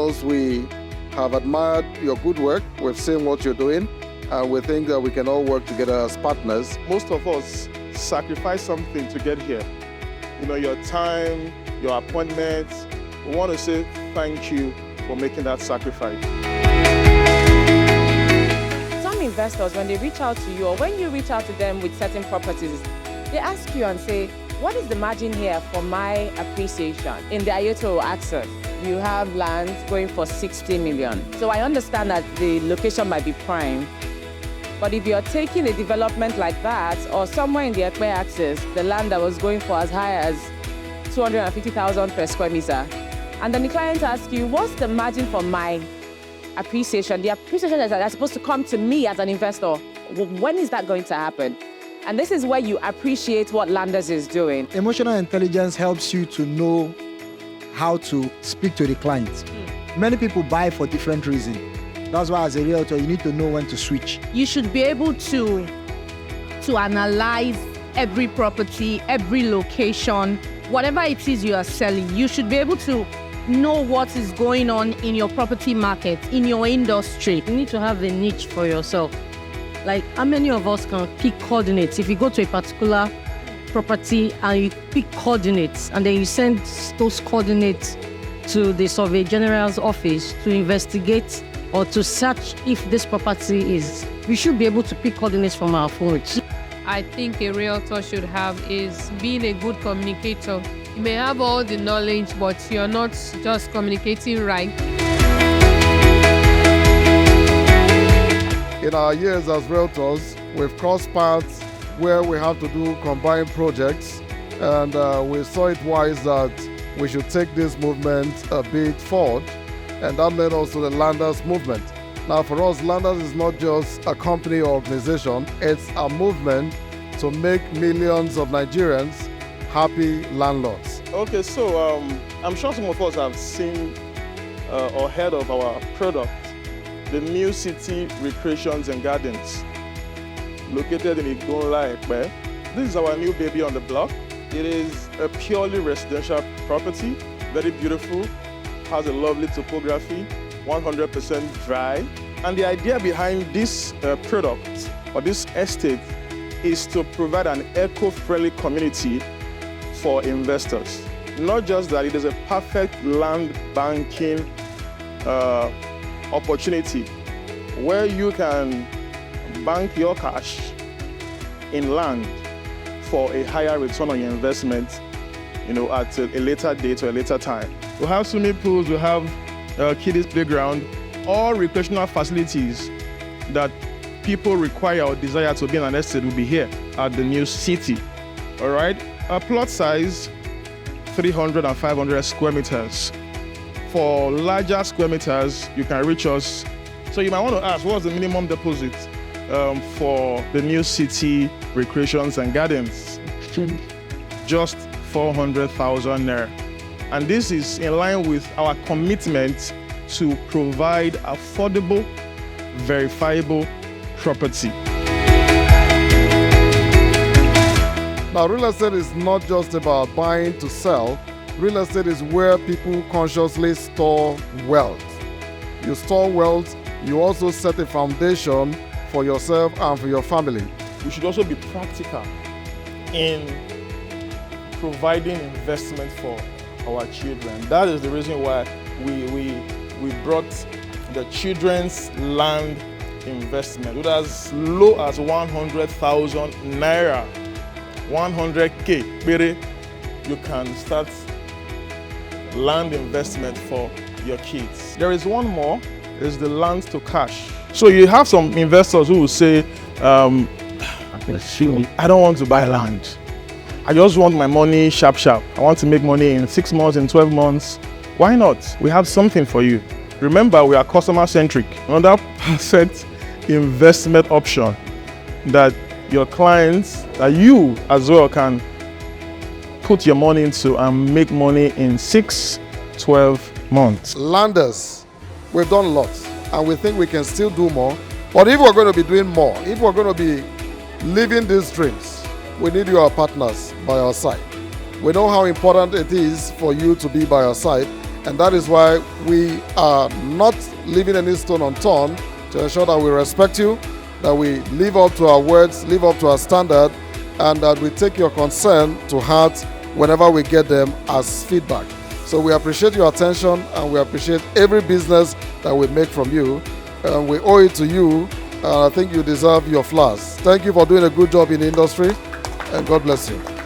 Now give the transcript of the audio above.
because we have admired your good work. We've seen what you're doing, and we think that we can all work together as partners. Most of us sacrifice something to get here. Your time, your appointments. We want to say thank you for making that sacrifice. Some investors, when they reach out to you or when you reach out to them with certain properties, they ask you and say, what is the margin here for my appreciation? In the Ayoto access, you have land going for 60 million. So I understand that the location might be prime, but if you're taking a development like that, or somewhere in the Epe axis, the land that was going for as high as 250,000 per square meter, and then the client asks you, what's the margin for my appreciation? The appreciation that's supposed to come to me as an investor. When is that going to happen? And this is where you appreciate what Landlords is doing. Emotional intelligence helps you to know how to speak to the client. Many people buy for different reasons. That's why as a realtor, you need to know when to switch. You should be able to analyze every property, every location, whatever it is you are selling. You should be able to know what is going on in your property market, in your industry. You need to have a niche for yourself. Like, how many of us can pick coordinates? If you go to a particular property and you pick coordinates and then you send those coordinates to the Survey General's office to investigate or to search if this property is, we should be able to pick coordinates from our phones. I think a realtor should have is being a good communicator. You may have all the knowledge, but you're not just communicating right. In our years as realtors, we've crossed paths where we have to do combined projects, and we saw it wise that we should take this movement a bit forward, and that led us to the Landlords movement. Now for us, Landlords is not just a company or organization, it's a movement to make millions of Nigerians happy landlords. Okay, so I'm sure some of us have seen or heard of our product, the new City Recreations and Gardens, located in Igbonla, Epe. This is our new baby on the block. It is a purely residential property, very beautiful, has a lovely topography, 100% dry. And the idea behind this product or this estate is to provide an eco-friendly community for investors. Not just that, it is a perfect land banking opportunity where you can bank your cash in land for a higher return on your investment, at a later date or a later time. We have swimming pools, we have Kiddies playground, all recreational facilities that people require or desire to be in an estate will be here at the new city. All right, a plot size 300 and 500 square meters. For larger square meters, you can reach us. So you might want to ask, what's the minimum deposit for the new City Recreations and Gardens? Just 400,000 naira. And this is in line with our commitment to provide affordable, verifiable property. Now, real estate is not just about buying to sell. Real estate is where people consciously store wealth. You store wealth, you also set a foundation for yourself and for your family. We should also be practical in providing investment for our children. That is the reason why we brought the children's land investment with as low as 100,000 naira, 100K. You can start land investment for your kids. There is one more, is the land to cash. So you have some investors who will say, I don't want to buy land. I just want my money sharp. I want to make money in 6 months, in 12 months. Why not? We have something for you. Remember, we are customer-centric. Another perfect investment option that your clients, that you as well can put your money into and make money in 6, 12 months. Landlords, we've done lots, and we think we can still do more. But if we're going to be doing more, if we're going to be living these dreams, we need you, our partners, by our side. We know how important it is for you to be by our side, And that is why we are not leaving any stone unturned to ensure that we respect you, that we live up to our words, live up to our standard, and that we take your concern to heart whenever we get them as feedback. So we appreciate your attention, and we appreciate every business that we make from you. And we owe it to you, and I think you deserve your flowers. Thank you for doing a good job in the industry, and God bless you.